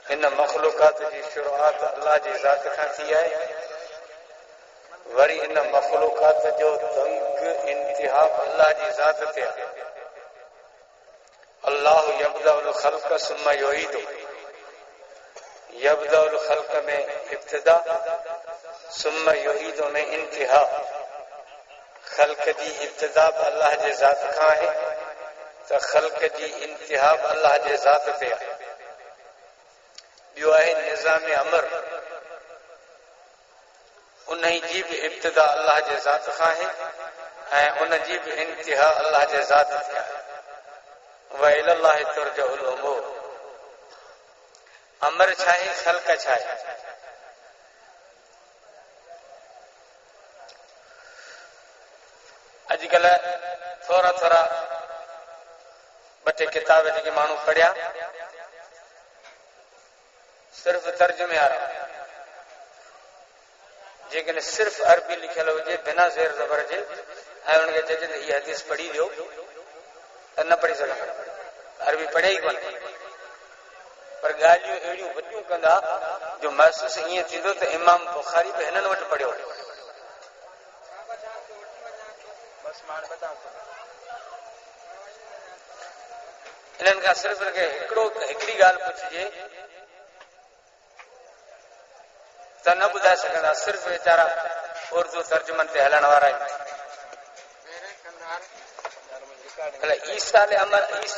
ان مخلوقات جی شروعات اللہ جی ذات کھان تھی ہے وری ان مخلوقات جو دنگ انتہا اللہ جی ذات تے ہے اللہ یبدأ الخلق ثم یعید یبدأ الخلق میں ابتدا ثم یعید میں انتہا خلق جی ابتدا اللہ جی ذات کھان ہے تو خلق جی انتہا اللہ جی ذات تے ہے جو ہے نظام امر انہی جی بھی ابتدا اللہ جی ذات کھان ہے ان جی بھی انتہا اللہ جی ذات تے ہے وَإِلَى اللَّهِ تُرْجَعُ الْأُمُورُ امر چھائے خلق چھائے اج کل تھوڑا تھوڑا بٹے کتاب جی مانو پڑھیا صرف ترجمے آ رہا لیکن صرف عربی لکھل ہو جائے بنا زیر زبر جے ان کے چچے یہ حدیث پڑھی دیو نہ پڑھی سکا عربی پڑھے ہی کون پر گالیوں ایڑیوں وڈیوں کندا جو محسوس یہ تھیندو تو امام بخاری پہ ہنن وٹ پڑھیو انہن کا صرف کہ ہکڑی گال پوچھجے تو نہ بدھائے سکندا صرف ویچارا اردو ترجمن تے ہلن وارا عیسیٰ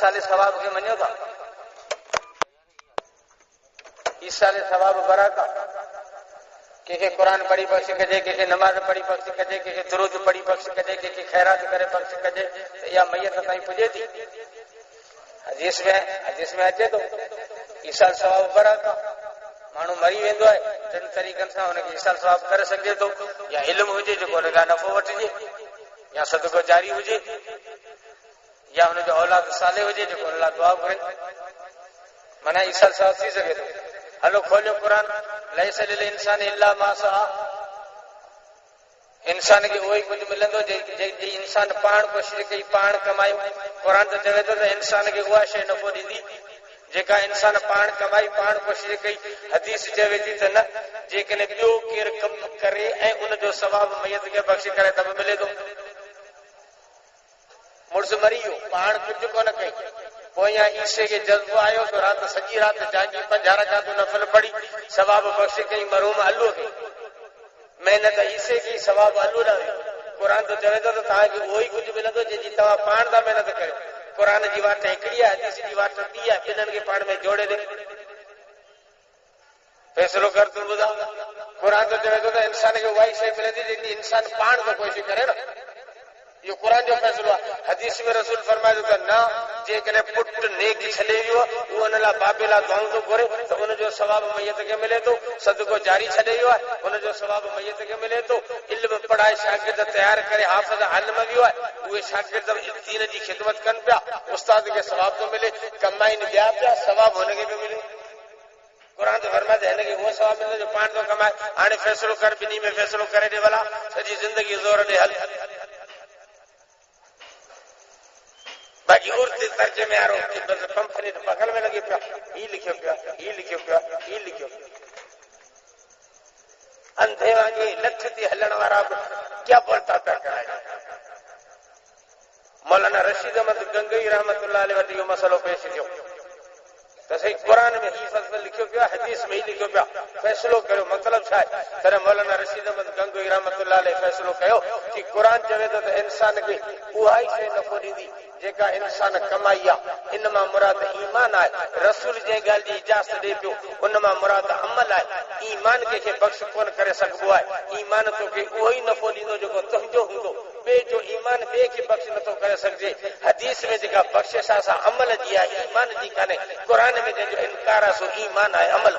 علیہ ثواب کے منیو تھا عیسیٰ علیہ ثواب برا کا کہ قرآن پڑھی بخش کجے کہ نماز پڑھی بخش کجے کہ درود پڑھی بخش کجے کہ خیرات کرے بخش کجے یا میت تائیں پجے تھی حدیث میں اچے تو عیسیٰ ثواب برا کا مانو مری ویندو ہے تن طریقن سے ان کے عیسیٰ ثواب کرے سکے تو یا علم ہوجے جو ان کا نفع وٹجے یا صدقہ جاری ہوجے یا ان جو اولاد صالح ہوجے جو اللہ دعا کرے منا عیسیٰ ثواب تھی سکے تو ہلو کھولو قرآن لیس للانسان الا ما سعى انسان کے وہی کچھ ملندو جے انسان پان کوشش کئی پان کمائیو قرآن تو چوے تو انسان کے ہوا شے نفع دیندی جیکا انسان پان کمائی پان کوشش کئی حدیث چوے تھی تے نہ جیکن بیو کیر کم کرے ان جو ثواب میت کے بخش کرے تب ملے تو مرز مریو پان کچھ کو نہ کئی پویا عیسے کے جذبہ آئے تو رات سجی رات جانجی 50 رکعت نفل پڑھی ثواب بخش کئی مرحوم اللہ کے محنت عیسے کی ثواب اللہ نہ قرآن تو چوے تو تاکہ وہی کچھ ملندو جی توا پان دا محنت کرے قرآن جی واٹ ہکڑی ہے حدیث جی واٹ دی ہے بنن کے پان میں جوڑے دے فیصلو کر تو بدا قرآن تو چوے تو انسان کے وہی شے ملندی جی انسان پان کو کوشش کرے نا یہ قرآن جو فیصلہ حدیث میں رسول فرمائے تو نہ جے کنے پٹ نیک چھلے ویو وہ ان لا بابلا دعاؤں تو کرے تو ان جو ثواب میت کے ملے تو صدقہ جاری چھلے ویو ان جو ثواب میت کے ملے تو علم پڑھائے شاگرد تیار کرے حافظ علم ویو وہ شاگرد دین کی خدمت کن پیا استاد کے ثواب تو ملے کمائن بیا پیا ثواب ہونے کے بھی ملے قرآن تو فرماتے ہیں کہ وہ ثواب ملے جو پان تو کمائے آنے فیصلو کر بنی میں فیصلو کرے دے والا سجی زندگی زور دے حل باقی اور ترجمے آ رہا ہوں کہ بس کمپنی بغل میں لگے پیا ہی لکھو پیا اندھے وانگے لکھ تھی ہلن وارا کیا بولتا پیا کرائے مولانا رشید احمد گنگئی رحمت اللہ علیہ وسلم مسئلہ پیش کیوں تو صحیح قرآن میں ہی فصل لکھو پیا حدیث میں ہی لکھو پیا فیصلو کرو مطلب شاید ترہ مولانا رشید احمد گنگوئی رحمت اللہ علیہ فیصلو کہو کہ قرآن چوے تو انسان کے اوائی سے نفع دی جیکا انسان کمائیا انما مراد ایمان آئے رسول جے گال جی اجازت دے پیو انما مراد عمل آئے ایمان کے بخش کون کرے سکبو آئے ایمان تو کہ وہی نفع دیندو جو کو تہجو ہوندو بے جو ایمان بے کے بخش نہ تو کرے سکجے حدیث میں جگہ بخش ساسا عمل دیا ایمان دی کانے قرآن میں جو انکار سو ایمان آئے عمل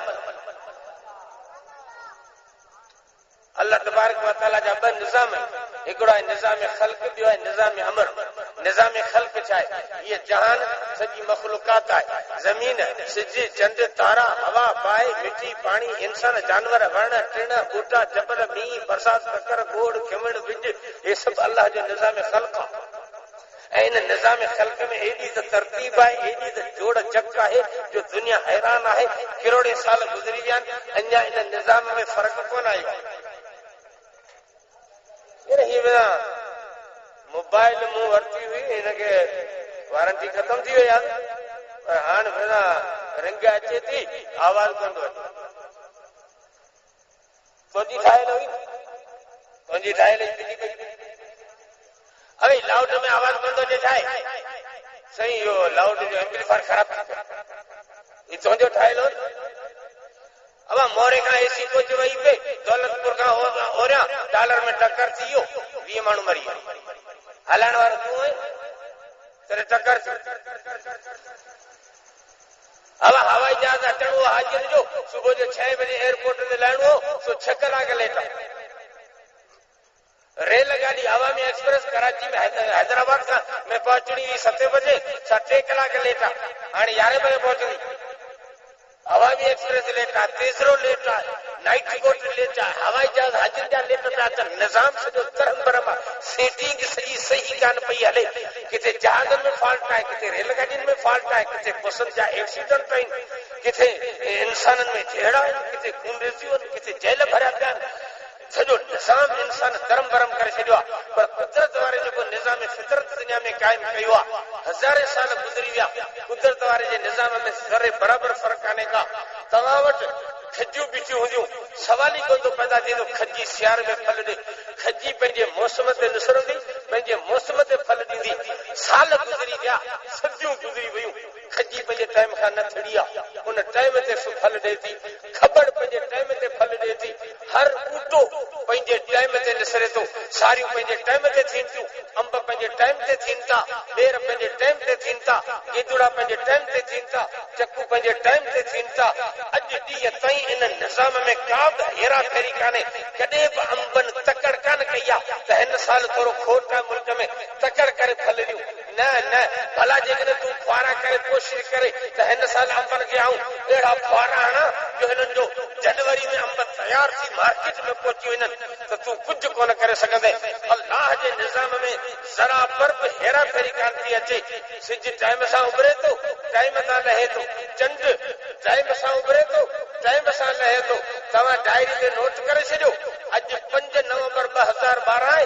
اللہ تبارک و تعالی جا بن نظام ہے ایکڑا نظام خلق بھی ہے نظام امر نظام خلق چاہے یہ جہان سجی مخلوقات ہے زمین ہے سجی چند تارا ہوا پائے مٹی پانی انسان جانور ورن ٹڑ بوٹا جبل می برسات ککر گوڑ کھمڑ وج یہ سب اللہ جو نظام خلق ہے ان نظام خلق میں ایڈی تو ترتیب ہے، ایڈی تو جوڑ جک ہے جو دنیا حیران ہے. کروڑے سال گزری ویا اجا ان نظام میں فرق کون آيو. ہی بنا موبائل مون ورتی ہوئی ان کے وارنٹی ختم تھی یاد، پر ہاں بنا رنگ اچے تھی آواز بند ہو تھی ٹھائل ہوئی تھی ٹھائل ابھی لاؤڈ میں آواز بند ہو جائے صحیح ہو لاؤڈ جو ایمپلیفائر خراب تھی یہ تو ٹھائل ہو. اب مورے کا اے سی پہنچ وئی پہ دولت پور کا ہو رہا ڈالر میں ٹکر تھی 20 مانو مری ہلائن والا تو ہے تیرے ٹکر تھی. اب ہوائی جہاز اچن وہ حاجر جو صبح جو 6 بجے ایئرپورٹ سے لائن ہو سو 6 کلاک لیٹا. ریل گاڑی عوامی ایکسپریس کراچی میں حیدرآباد کا میں پہنچنی 7 بجے 6 کلاک لیٹا ہاں 11 بجے پہنچنی. عوامی ایکسپریس لیٹا تیسرو لیٹا نائٹ کوٹ لیٹا ہوائی جہاز حاجر جا لیٹا پہ نظام سے جو ترم برم سیٹنگ صحیح کان پئی ہلے کتے جہاز میں فالٹ ہے کتے ریل گاڑیوں میں فالٹ ہے کتے بسن جا ایکسیڈنٹ آئیں کتے انسانن میں جھیڑا کتے خون ریزیوں کتے جیل بھریا پیا سجو نظام انسان درم برم کرے چھڈیو پر قدرت وارے جو نظام فطرت دنیا میں قائم کیو ہزارے سال گزری ویا قدرت وارے جے نظام میں ذرے برابر فرق آنے کا تواوٹ کھجیوں پیچھے ہو سوال ہی کو تو پیدا تھی تو کھجی سیار میں پھل دے کھجی پنجے موسم تے نسر دی پنجے موسم تے پھل دی سال گزری ویا صدیوں گزری ویوں کھجی پنجے ٹائم کھا نہ تھڑیا ان ٹائم تے پھل دے تھی خبر پنجے ٹائم تے پھل دے تھی ہر اوٹو پنجے ٹائم تے نسرے تو ساری پنجے ٹائم تے تھین تھیوں امب پنجے ٹائم تے تھین تا بیر پنجے ٹائم تے تھین تا گیدڑا پنجے ٹائم تے تھین تا چکو پنجے ٹائم تے تھین تا اج ڈی تائیں ان نظام میں کا ہیرا پھیری کانے کدے بھی امبن تکڑ کان کیا تے ہن سال تھورو کھوٹ ہے ملک میں تکڑ کرے پھل دیو نہ نہ بھلا جے تو خوارا کرے کوشش کرے تے ہن سال امبن کے آؤں اڑا خوارا نا جو ہن جو جنوری میں امب تیار تھی مارکیٹ میں پہنچی وینن تو کچھ کون کرے سکندے. اللہ جے نظام میں ذرا پر ہیرا پھیری کان تھی اچے سج ٹائم سان ابھرے تو ٹائم سان رہے تو چنڈ ٹائم سان ابھرے تو ٹائم سان رہے تو تواں ڈائری تے نوٹ کرے چھڈیو اج 5 نومبر 2012 ہے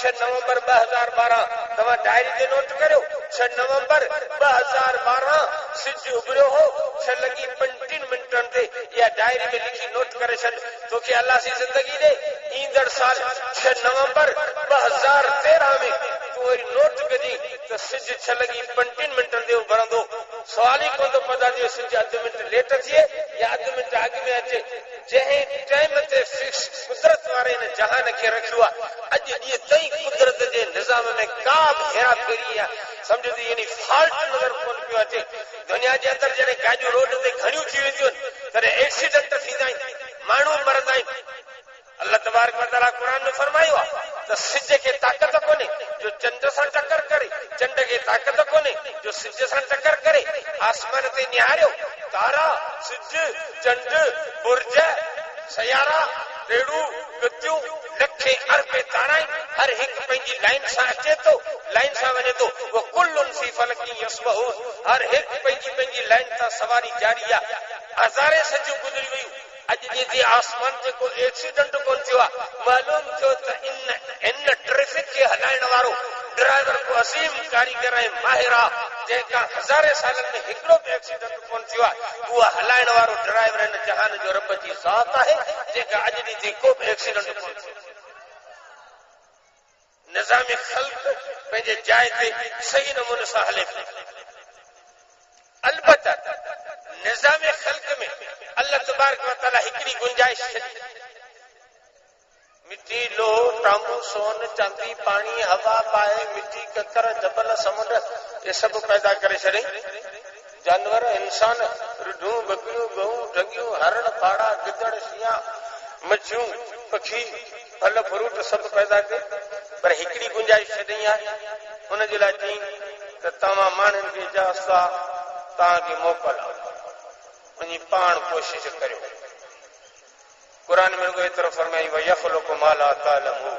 6 نومبر 2012 تواں ڈائری تے نوٹ کرو 6 نومبر 2012 سج ابھرو ہو 6 لگی 15 منٹن تے یا ڈائری میں لکھی نوٹ کرے چھڈ تو کہ اللہ سی زندگی دے ایندڑ سال 6 نومبر 2013 میں تو نوٹ کجی تو سج 6 لگی 15 منٹن دے بھرندو سوال ہی کو تو پتا جو سج ادھ منٹ لیٹ تھئے یا ادھ منٹ آگے میں اچے جہیں ٹائم تے فکس قدرت وارے نے جہان کے رکھوا اج یہ تئی قدرت دے نظام میں کا ہیرا پھیری ہے سمجھ دی یعنی فالٹ نظر کون پیو اچے دنیا دے اندر جڑے گاجو روڈ تے گھڑیوں تھی ویندیوں تے ایکسیڈنٹ تھی دائیں مانو مرندائیں. اللہ تبارک و تعالی قرآن میں فرمایا تو سج کے طاقت کونے جو چند سے ٹکر کرے چند کے طاقت کونے جو سج سے ٹکر کرے آسمان تے نہاریو تارا سج چند برج سیارہ ریڑو گدیوں لکھے اربے تارائیں ہر ایک پنجی لائن سے اچے تو لائن سے ونے تو وہ کل فی فلک یسبحون ہر ایک پنجی لائن تا سواری جاری ہے. ہزارے سجو گزری وئی اج جی آسمان تے کو ایکسیڈنٹ کون تھیا معلوم تھو تے ان ٹریفک کے ہلائن وارو ڈرائیور کو عظیم کاریگر ہے ماہرہ جے کا ہزارے سالن میں ہکڑو بھی ایکسیڈنٹ کون تھیا وہ ہلائن وارو ڈرائیور ان جہان جو رب جی ذات ہے جے کا اج دی کو بھی ایکسیڈنٹ کون تھیا. نظام خلق پنجے جائے تے صحیح نمونے سے ہلے. البتہ نظام خلق میں اللہ تبارک و تعالی ہکڑی گنجائش مٹی لو تانبو سون چاندی پانی ہوا پائے مٹی ککر جبل سمندر یہ سب پیدا کرے چھڑے جانور انسان رڈوں بکریوں گہوں ڈنگیوں ہرن پھاڑا گدڑ شیاں مچھیوں پکھی پھل فروٹ سب پیدا کرے پر ہکڑی گنجائش چھڑی ہے ان جے لائے تھی تے تمام مانن کے جاستا تاں کی موکل وہی پان کوشش کرو. قرآن میں کوئی طرف فرمائی وَيَخْلُقُ مَا لَا تَعْلَمُونَ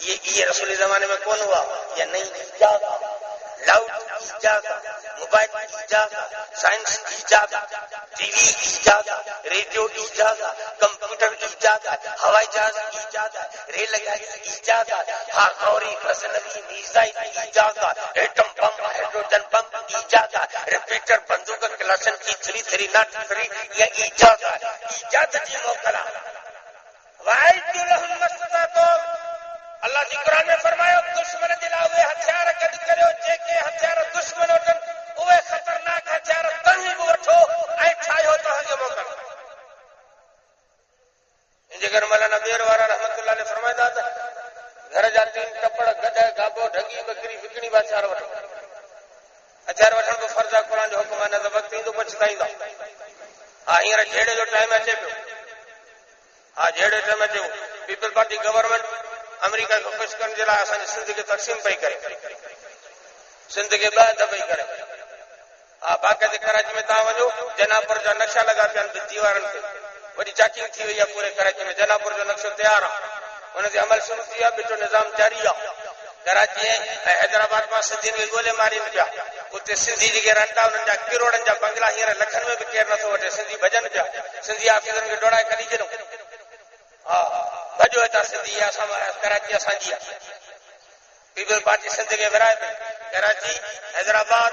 یہ رسول زمانے میں کون ہوا؟ یا نئی ایجاد، لاؤڈ ایجاد، موبائل ایجاد، سائنس ایجاد، ٹی وی ایجاد، ریڈیو ایجاد، کمپیوٹر ایجاد، ہوائی جہاز ایجاد، ریل گاڑی ایجاد، ہاکوری غزنوی میزائل ایجاد، ایٹم بم، ہائیڈروجن بم ایجاد، ریپیٹر بندوق کلاشن کی 303 یہ ایجاد جی موکلا واحد لهم مستطاعتم. اللہ جی قرآن میں فرمایا دشمن دلاوے ہتھیار کڈ کرو جيڪي ہتھیار دشمن وٹن اوے خطرناک ہتھیار تنهي به وٺو ۽ ٺاهيو تنهنجو موڪل. ان جي ڪري مولانا بير وارا رحمت اللہ علیہ فرمایا تھا گھر جا 3 کپڑ گڏ گابو ڍڳي بکري وڪڻي هٿيار وٺو. ہتھیار وٺڻ جو فرض ہے، قرآن جو حکم ہے، نہ وقت ايندو پڇتائيندا. هينئر جهڙي جو ٽائم اچي پيو. جهڙي ٽائم اچي پیپل پارٽي گورنمنٹ امریکہ کو خوش کرنے کے لیے اصل سندھ کی تقسیم پئی کرے، سندھ کے بعد پئی کرے. باقاعدہ کراچی میں تاں وجو جناپور جو نقشہ لگا پیا دیوارن پہ، وڈی چاکنگ تھی وئی ہے پورے کراچی میں. جناپور جو نقشو تیار ہے، ان جو عمل شروع کیا، بیٹو نظام جاری ہے. کراچی حیدرآباد میں سندھین کے گولے مارین پیا، اتنے سندھی جی رنٹا انہن جا کروڑن جا بنگلا ہیر لکھن میں بھی کیر نہ وٹے. سندھی بجن پیا، سندھی آفیسرن کے ڈوڑائے کڈی جنو بجو تا سندھی کراچی اسانجی پیپل پارٹی سندھ کے ورائے پہ. کراچی حیدرآباد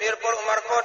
میرپور عمرکوٹ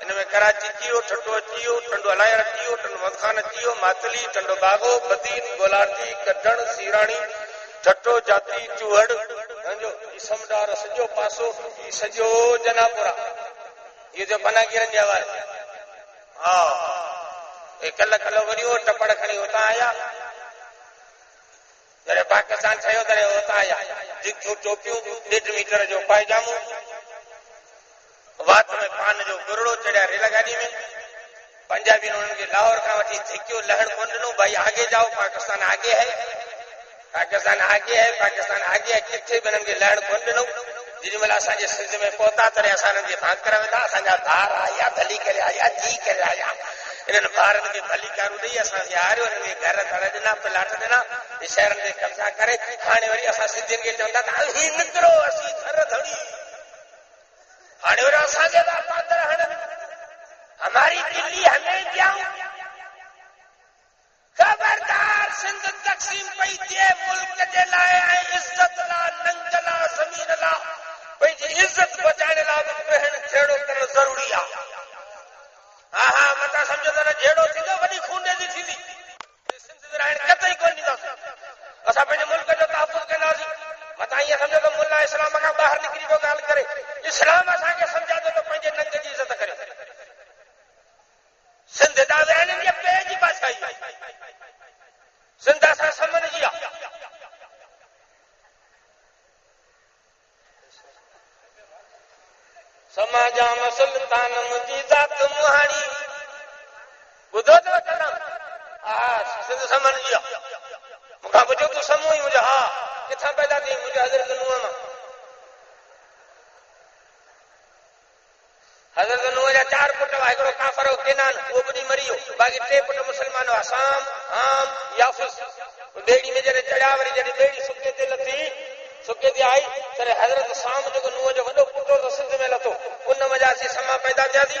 ان میں کراچی چیو، ٹھٹو چیو، ٹنڈو الائر چیو، ٹنڈو مدخان چیو، ماتلی، ٹنڈو باغو، بدین، گولارٹی، کڈن، سیرانی، ٹھٹو، جاتی، چوہڑ، سمجھو یہ سمڈار سجو پاسو، یہ سجو جناپورا، یہ جو بنا گیرن جا وارے. کل کلو وریو ٹپڑ کھڑی ہوتا آیا، جڑے پاکستان ٹھیو ترے ہوتا آیا. جگو ٹوپیوں 1.5 میٹر جو پائجامو، وات میں پان جو گرڑو چڑھیا ریل گاڑی میں. پنجابی نے ان کے لاہور کا وٹی دھکیو لہن کون ڈنو، بھائی آگے جاؤ، پاکستان آگے ہے، پاکستان آگے ہے، پاکستان آگے ہے. کتنے بھی ان کے لہن کون ڈنو. جی مل اصل سندھ میں پہتا ترے اصل جی بھانگ کرا ویتا، اصا دار آیا، بھلی کرے آیا، جی کرے آیا. انہوں نے بھارت کے بھلی کارو ڈئی اصا یار انہوں نے گھر تڑے ڈنا، پلاٹ ڈنا، شہرن کے قبضہ کرے. ہانے وری اصا سندھین کے چوندا تا ہی نکرو اسی گھر دھڑی. ہانے وری اصا کے دا پادر ہن ہماری دلی ہمیں جاؤں. خبردار سندھ تقسیم پئی تے ملک دے لائے عزت لا، ننگ لا، زمین لا، بھئی جی عزت بچائے لا بہن کھیڑو کرنا ضروری ہے. ہاں متا سمجھو تے جھیڑو تھیندو وڈی خوندے دی تھیندی. سندھ رہن قطعی کوئی نہیں دا. اسا پنجے ملک جو تحفظ کندا متا یہ سمجھو تو ملا اسلام کا باہر نکلی کو گال کرے. اسلام اسا کے سمجھا دو تو پنجے ننگ دی عزت کرے. سندھ دا رہن دی پیج بچائی سندھ اسا سمجھیا. سماجا سلطان مجھے ذات موہانی بدھو تو کلام سندھ سمجھیا. مکھا پوچھو تو سمو ہی مجھے ہاں کتھاں پیدا تھی؟ مجھے حضرت نوح ماں. حضرت نوح جا 4 پٹ ہوا، ہکڑو کافر ہو کنان، وہ بڑی مریو، باقی 3 پٹ مسلمان ہوا، سام، حام، یافس. بیڑی میں جڑے چڑھیا وری جڑی بیڑی سکے تے لتی، سکے تے آئی تے حضرت سام جو نوح جو وڈو پٹو تو سندھ میں لتو، ان وجہ سے سما پیدا تھیا تھی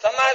سما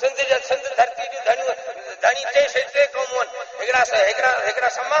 سندھ جا سندھ دھرتی جو دھنی تے قومون ہکڑا سما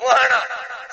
موہانا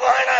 موہانا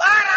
12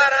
12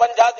50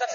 60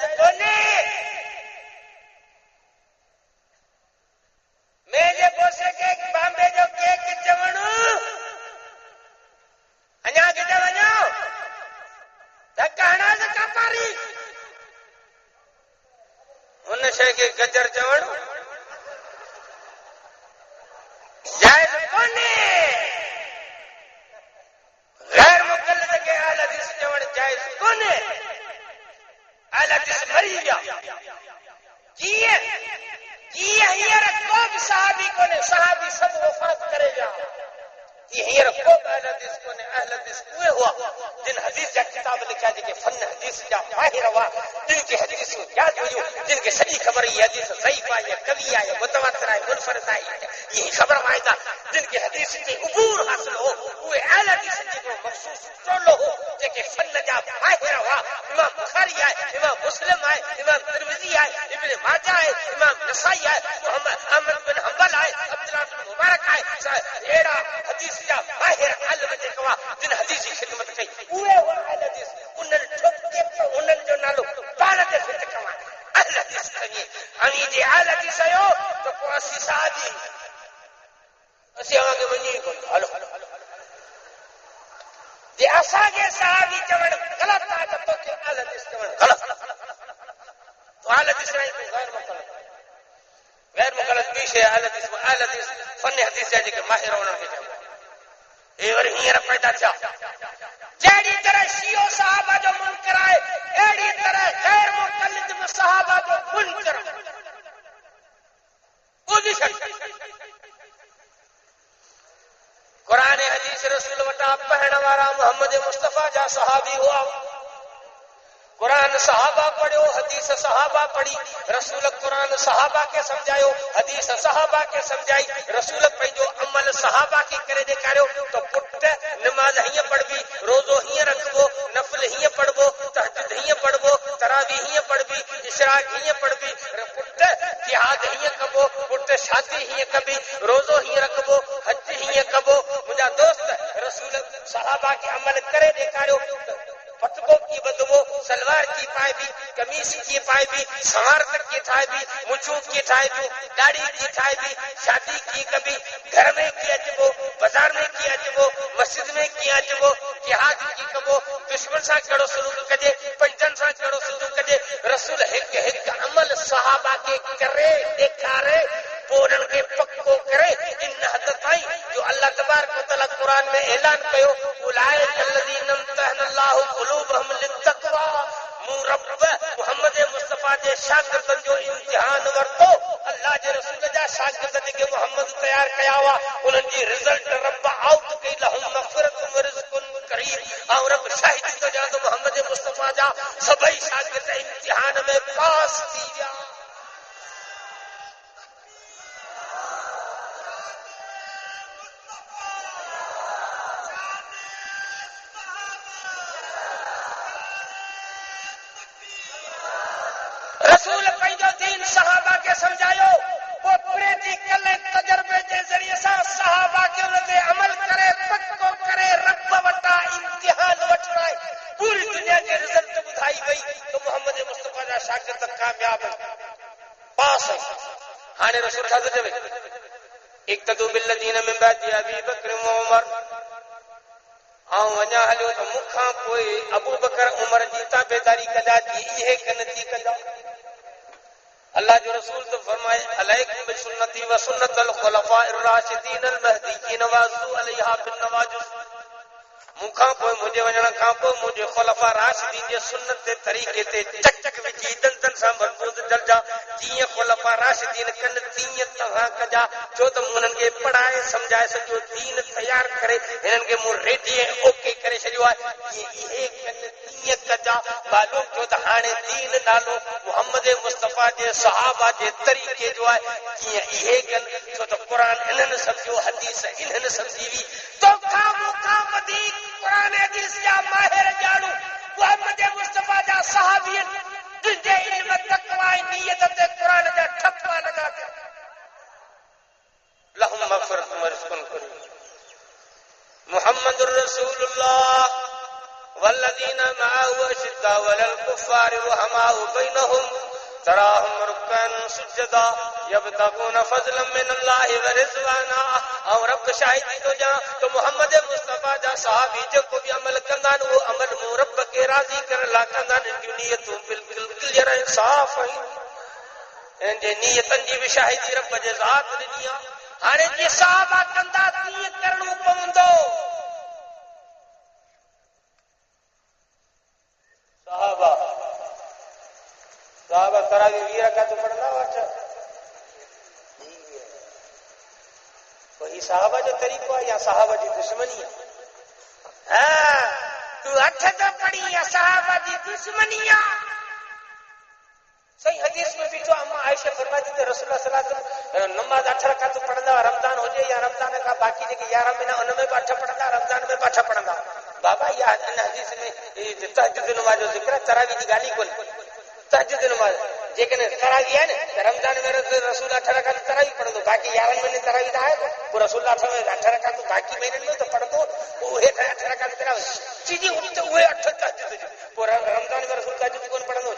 جائز کونے میرے بوسے کے بامبے جو کیک چوڑو انیا کتے ونجو دکانا دکا پاری ان شے کے گجر چوڑ جائز کونے غیر مقلد کے اہل حدیث چوڑ جائز کونے اہل حدیث مری گیا کیے ہیر کو بھی صحابی کو نے صحابی سب وفات کرے گا یہ ہیر کو اہل حدیث کو نے اہل حدیث کوئے ہوا جن حدیث جا کتاب لکھا جن کے فن حدیث جا ماہر ہوا جن کی حدیث یاد ہوئی جن کے سبھی خبر یہ حدیث ضعیف آئی ہے کبھی آئی ہے متواتر آئی منفرد آئی ہے یہی خبر آئے گا جن کی حدیث کی عبور حاصل ہو وہ اہل حدیث جن کو مخصوص چولو ہو جن کے فن جا ماہر ہوا امام بخاری آئے امام مسلم آئے امام ترمذی آئے ابن ماجہ آئے امام نسائی آئے محمد احمد بن حنبل آئے عبداللہ بن مبارک آئے ایڑا حدیث جا ماہر علم جے کوا جن حدیث کی خدمت کئی اوے ہوا اہل حدیث انن ٹھپ کے انن جو نالو پاڑ دے فٹ کوا اہل حدیث کہیے انہی جے اہل حدیث آیو تو کو اسی صحابی اسی آگے ونی کو ہلو جے اسا کے صحابی چوڑ غلط آ تو کہ اہل حدیث چوڑ غلط تو اہل حدیث نہیں کوئی غیر مقلد پیشے اہل حدیث فن حدیث جے کہ ماہر ہونا کے چاہیے اے ور ہیر پیدا تھا جیڑی طرح شیعہ صحابہ جو منکر آئے ایڑی طرح غیر مقلد صحابہ جو منکر پوزیشن قرآن حدیث رسول وٹا پہن وارا محمد مصطفیٰ جا صحابی ہوا قرآن صحابہ پڑھو حدیث صحابہ پڑھی رسول قرآن صحابہ کے سمجھائیو حدیث صحابہ کے سمجھائی رسول پنجو عمل صحابہ کی کرے دکھاریو تو پٹ نماز ہی پڑھبی روزو ہی رکھبو نفل ہی پڑھبو تہجد ہی پڑھبو تراویح ہی پڑھبی اشراق ہی پڑھبی پٹ جہاد ہی کبو پٹ شادی ہی کبھی روزو ہی رکھبو حج ہی کبو مجھا دوست رسول صحابہ کے عمل کرے دکھاریو پتبو کی بدبو سلوار کی پائے بھی قمیص کی پائے بھی سوار تک کی ٹھائے بھی مچھو کی ٹھائے بھی داڑھی کی ٹھائے بھی شادی کی کبھی گھر میں کیا جبو بازار میں کیا جبو مسجد میں کیا جبو جہاد کی کبو دشمن سا کڑو سلوک کجے پنجن سا کڑو سلوک کجے رسول ایک عمل صحابہ کے کرے دکھارے پورن کے پکو کرے ان حد تائیں جو اللہ تبارک و تعالی قرآن میں اعلان کیو اولئک الذین امتحن اللہ قلوبهم للتقوی رب محمد مصطفیٰ جے شاگردن جو امتحان ورتو اللہ جے رسول جا شاگردن کے محمد تیار کیا ہوا انہن جی رزلٹ رب آؤٹ کئی لہم مغفرت و رزق کریم اور رب شاہد تو جا تو محمد مصطفیٰ جا سبھی شاگرد امتحان میں پاس تھی جا رسول پنجو دین صحابہ کے سمجھائیو وہ پریتی کلے تجربے کے ذریعے سے صحابہ کے انہیں عمل کرے پکو کرے رب وٹا امتحان وٹرائے پوری دنیا کے رزلٹ بدھائی گئی تو محمد مصطفیٰ جا شاگرد کامیاب ہے پاس ہے ہانے رسول حضرت میں اقتدو بالذین من بعد ابی بکر و عمر آؤں وجہ ہلیو تو مکھاں کوئی ابو بکر عمر جی تابعداری کجا جی یہ کنتی کجا اللہ جو رسول تو فرمائے علیکم بسنتی و سنت الخلفاء الراشدین المہدیین وعضوا علیہا بالنواجذ مکھاں کوئی مجھے وجنا کھاں کوئی مجھے خلفاء راشدین جے سنت دے طریقے تے چک چک وچی دن سا مربوط جل جا جیئے خلفاء راشدین کن تیئے تہاں کجا جو تم انہن کے پڑھائے سمجھائے سجو دین تیار کرے انہن کے مور ریڈیے اوکے کرے شریو ہے یہ کن تیئے کجا معلوم جو تہانے دین نالو محمد مصطفیٰ جے صحابہ جے طریقے جو ہے یہ کن جو تو قرآن انہن سمجھو حدیث انہن سمجھیوی تو کام ودیک قرآن حدیث یا ماہر جانو محمد مصطفیٰ جا صحابین جنجے علم تقوی نیت تے قرآن جا ٹھپا لگا دے لہم مغفرت و رزق کریم محمد الرسول اللہ والذین معه اشداء علی الکفار رحماء بینہم تراہم رکعا سجدا یبتغون فضلا من اللہ ورضوانا. اور رب شاہدی تو جا تو محمد مصطفیٰ جا صحابی جو کو بھی عمل کندان وہ عمل مو رب کے راضی کر لا کندان جو نیتوں بالکل کلیئر صاف ہیں ان جے نیتن جی بھی شاہدی رب جے ذات دنیا ہانے جی صحابہ کندا نیت کرنو پوندو. صحابہ تراویح 20 رکعت پڑھنا اچھا وہی صحابہ جو طریقہ ہے یا صحابہ کی دشمنی ہے؟ ہاں تو اٹھ تو پڑھی یا صحابہ کی دشمنی ہے. صحیح حدیث میں بھی جو اما عائشہ فرماتی تھی رسول اللہ صلی اللہ علیہ وسلم نماز 8 رکعت پڑھنا رمضان ہو جائے یا رمضان کا باقی جے 11 مہینہ ان میں 8 پڑھنا رمضان میں 8 پڑھنا. بابا یہ حدیث میں تہجد نماز جو ذکر ہے تراویح کی گالی کون تہجد نماز لیکن تراویح ہے نا رمضان میں رسول 8 رکعت تراویح پڑھ دو باقی 11 مہینے تراویح نہ ہے وہ رسول اللہ صلی اللہ علیہ وسلم 8 رکعت باقی مہینے میں تو پڑھ دو وہ 8 رکعت تراویح سیدھی اٹھتے ہوئے 8 تہجد وہ رمضان میں رسول تہجد کون پڑھ دو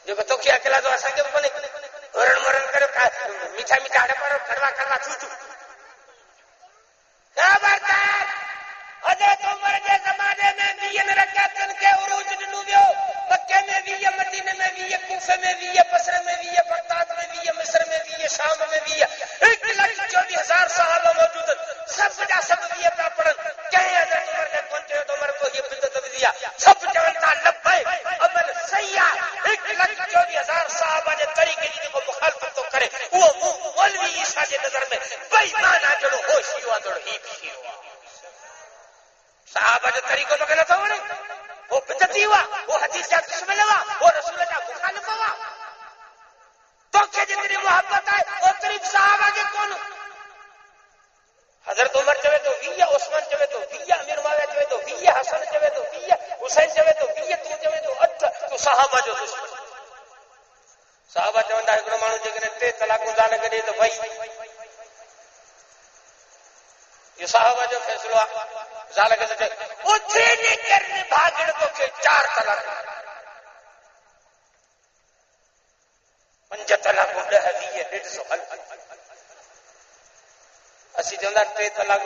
جو تو کیا اکلا تو اساں کے بنے ورن مرن کرو میٹھا میٹھا پر کڑوا کڑوا چھوٹو خبردار حضرت عمر کے زمانے میں 20 رکعتن کے عروج ڈنو ویو مکے میں 20 مدینے میں 20 کوفے میں 20 بصرہ میں 20 بغداد میں 20 مصر میں 20 شام میں 20 1,24,000 صحابہ موجود سب جا سب 20 پہ پڑھن کہیں حضرت عمر نے پہنچے تو عمر کو یہ بدعت دیا سب جانتا لبے عمل صحیح 1,24,000 صحابہ نے طریقے جی کو مخالفت تو کرے وہ مولوی عیسیٰ کے نظر میں بے ایمان جڑو ہوشی ہوا تو ہی بھی ہوا صحابہ جو طریقوں میں غلط ہوا وہ بدعتی ہوا وہ حدیث کا دشمن ہوا وہ رسول کا مخالف ہوا تو کہ جتنی محبت ہے وہ قریب صحابہ کے کون حضرت عمر چوے تو 20 عثمان چوے تو 20 امیر معاویہ چوے تو 20 حسن چوے تو 20 حسین چوے تو 20 تو چوے تو 8 تو صحابہ جو دشمن صحابہ چوندا ہکڑو مانو جے 3 طلاق ځان کڈي تو بھائی یہ صحابہ جو فیصلہ ځان کڈي او تھے نے کرنے بھاگن کو کے 4 طلاق 5 طلاق 10 اسی چوندا 3 طلاق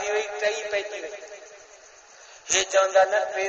ٿي وئی 3 پئي وئی یہ چوندا نہ 3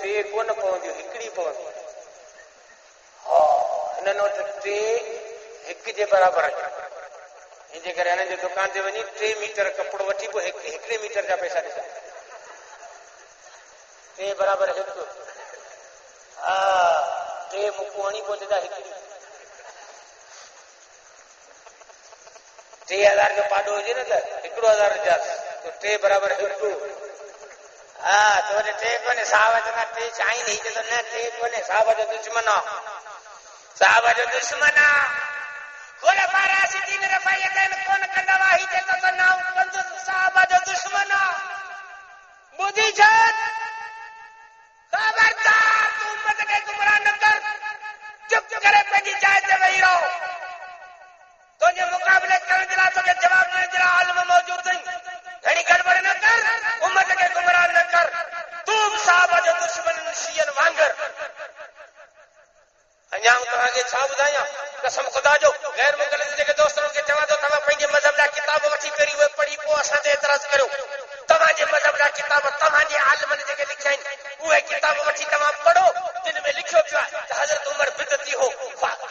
3 کون پونديو هڪڙي پوندي ہاں انہن وٽ 3 هڪ جي برابر ہے ان جي ڪري ان جي دڪان تي وڃي 3 میٽر کپڙو وٺي پو 1 میٽر جا پئسا ڏسا 3 برابر 1 ہاں 3 مڪوڻي پوندي 1 3000 جو پاඩو ہوجي نا ته 1000 جا تو 3 برابر 1 ہاں تو 3 کونے صحابہ جو 3 چاہي نہیں تو نہ 3 کونے صحابہ جو دشمن صحابہ جو دشمن خلفاء راشدین رفاعیتین کون کندا واہی تے تو نام کند صحابہ جو دشمن بدھی جان خبردار تو امت کے گمراہ نہ کر چپ کرے پنجی جائے تے وہی رہو تو یہ مقابلے کرنے جلا تو کہ جواب دینے جلا عالم موجود نہیں گھڑی گڑبڑ نہ کر امت کے گمراہ نہ کر تم صحابہ جو دشمن شیعن وانگر انجام تو آگے چھا بدھایا قسم خدا جو غیر مقلد جے کے دوستوں کے چوا دو تما پنجے مذہب لا کتاب وٹھی کری ہوئے پڑھی پو اساں تے اعتراض کرو تما جے مذہب لا کتاب تما جے عالمن جے کے لکھائیں وہ کتاب وٹھی تما پڑھو جن میں لکھو پیا حضرت عمر بدعتی ہو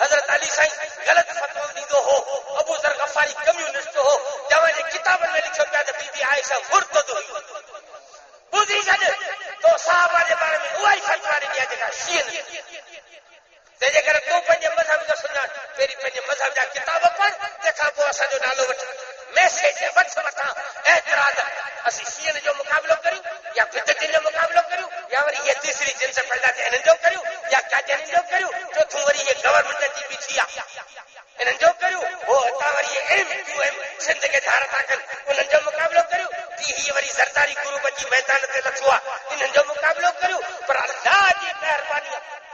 حضرت علی سائیں غلط فتوی دیندو ہو ابو ذر غفاری کمیونسٹ ہو جوان جے کتابن میں لکھو پیا تے بی بی عائشہ مرتد ہوئی بدھی جن تو صحابہ دے بارے میں وہی فتوی دیا جے شیعہ تے جے کر تو پنج مذہب جو سننا تیری پنج مذہب جا کتاب پڑھ دیکھا پو اسا جو نالو وٹ میسج وٹ وٹا اعتراض اسی شیعہ جو مقابلہ کریو یا بدعت جو مقابلہ کریو یا وری یہ تیسری جن سے پیدا تے انہن جو کریو یا کا جن جو کریو چوتھوں وری یہ گورنمنٹ دی پیچھیا انہن جو کریو وہ تا وری یہ ایم سندھ کے دھارت آکن انہن جو مقابلہ کریو ہی وری زرداری گروپ جی میدان تے لکھوا انہن جو مقابلہ کریو پر اللہ جی مہربانی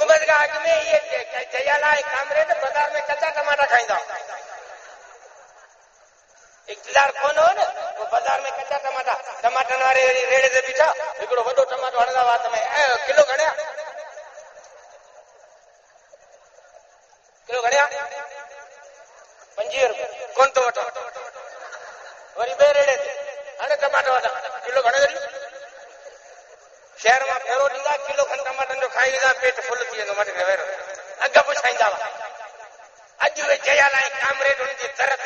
حکومت کا حق میں یہ جیالا کامریڈ بازار میں کچا ٹماٹا کھائیں اقتدار کون ہو نا وہ بازار میں کچا ٹماٹا والے ریڑے سے بیٹھا ہکڑو وڈو ٹماٹو ہڑدا وات میں کلو گھڑیا کلو گھڑیا 50 روپے کون تو وٹو وری بے ریڑے ہن ٹماٹو وٹا کلو گھڑے شہر میں پھیرو ڈیندا کلو کھن ٹماٹن جو کھائی دا پیٹ فل تھی ویندا مٹ ویر اگ پڇائندا اج وے جیا لائے کامریڈ ان دی طرف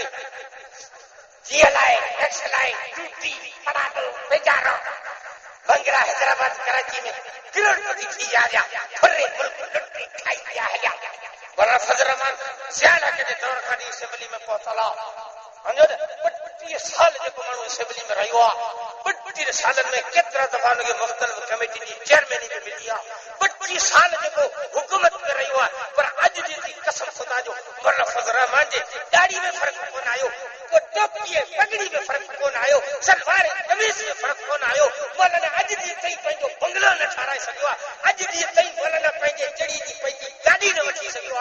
جی لائے ایکس لائے ڈیوٹی پڑاٹو بیچارو بنگلہ حیدرآباد کراچی میں کروڑ پتی تھی آ گیا پھرے ملک لٹی کھائی دیا ہے ورنہ فضل رحمان سیاح کے دور کھڑی اسمبلی میں پہنچلا ہنجو 25 سال جو مانو اسمبلی میں رہیو 25 سالن میں کتنا دفعہ کے مختلف کمیٹی کی چیئرمین بھی ملی 25 سال جو حکومت میں رہیو پر اج جی قسم خدا جو ورنہ فضل رحمان جی داڑھی میں فرق کون آیو وہ ٹوپی پگڑی میں فرق کون آیو سلوار قمیض میں فرق کون آیو مولانا اج جی تئی پنجو بنگلو نہ ٹھارائی سکیو اج جی تئی مولانا پنجے چڑی دی پئی گاڑی نہ وٹھی سکیو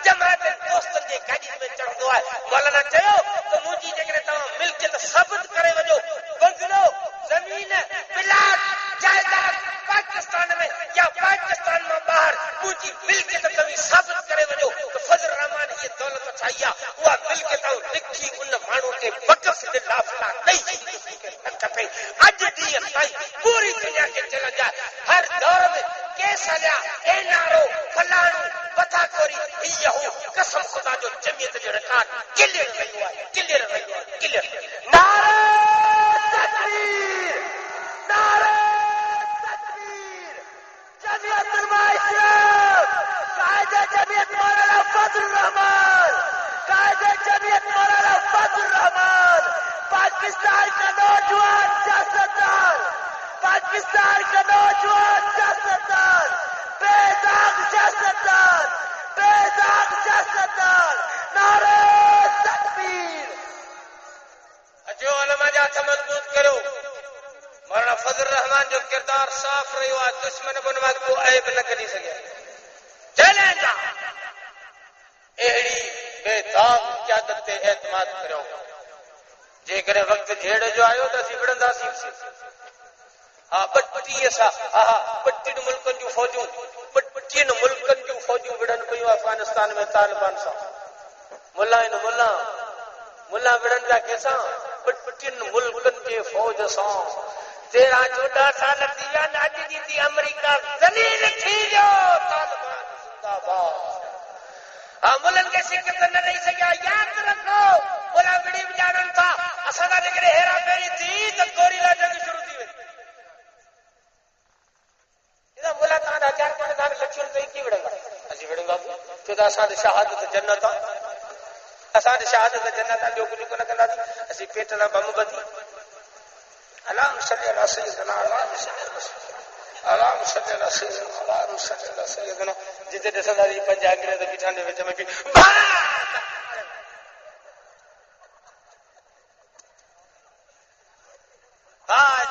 جماعت دوستن جی گاڑی میں چڑھدو مولانا چيو تو مجھے جگہ تو ملکیت ثابت کرے وجو بنگلو زمین پلاٹ جائیداد پاکستان میں یا پاکستان میں باہر مجھے ملکیت کبھی ثابت کرے وجو تو فضل رحمان یہ دولت چاہیے وہ ملکیت لکھی ان مانو کے وقف کے لافلا نہیں کپے اج دی تائی پوری دنیا کے چلا جائے ہر دور میں کیسا لیا اے نارو فلانو بتا کوری یہ قسم خدا جو جمعیت جو ریکارڈ کلیئر کلیئر نعرہ تکبیر نعرہ تکبیر جمعیت المعاشرہ قائد جمعیت مولانا فضل الرحمان قائد جمعیت مولانا فضل الرحمان پاکستان کا نوجوان سیاستدان پاکستان کا نوجوان سیاستدان بے داغ سیاستدان بے داغ سیاستدان نعرہ تکبیر جو علماء جاتا مضبوط کرو مولانا فضل الرحمان جو کردار صاف رہی ہوا دشمن بنوا کو عیب نہ کری سکے چلیں جا ایڑی بے داغ قیادت تے اعتماد کرو جے کرے وقت جھیڑ جو آیو تا سی بڑندا سی ہاں بٹی ایسا ہاں بٹی ملکن جو فوجوں بٹی ملکن جو فوجوں بڑن پیو افغانستان میں طالبان سا ملا بڑن جا کیسا بٹی ملکن کے فوج سا 13-14 سال دیا ناجی دی تھی امریکہ زلیل تھی جو طالبان زندہ باد ملن کے شکت نہ نہیں سکیا یاد رکھو ملا بڑی بجانن تھا اسادہ جگرے ہیرا پیری تھی تو گوریلا جنگ شروع تھی اذا ملا تاں چار پانچ دار لکشن تو کی وڑے گا اسی وڑے گا تو اساں شہادت جنت اساں شہادت جنت جو کچھ کو نہ کندا اسی پیٹ نہ بم بدی اللهم صل على سيدنا اللهم صل على سيدنا اللهم صل على سيدنا جتے دسدا دی پنج انگریز دے بیٹھان دے وچ میں بھی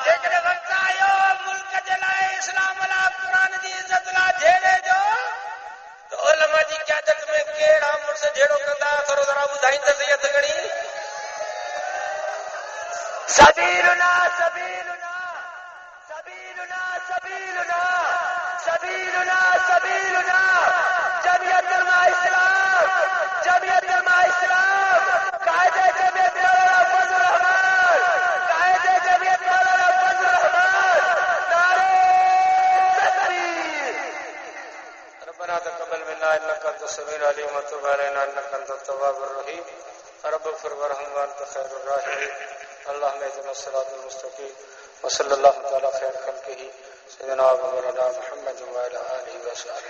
جے وقت آیو ملک جلائے اسلام والا قرآن دی عزت لا جھیڑے جو تو علماء دی قیادت میں کیڑا مرس جھیڑو کندا کرو ذرا بدھائیں تے سید گنی سبیلنا سبیلنا سبیلنا سبیلنا سبیلنا سبیلنا جمعیت علماء اسلام جمعیت علماء اسلام قائد جمعیت مولانا فضل الرحمان قائد جمعیت مولانا فضل الرحمان نعرہ تکبیر ربنا تقبل منا انك انت السميع العليم وتب علينا انك انت التواب الرحيم رب اغفر وارحم وانت خير الراحمين اللهم اهدنا الصراط المستقيم وصلى الله تعالى خير خلقه سيدنا ومولانا محمد وعلى اله وصحبه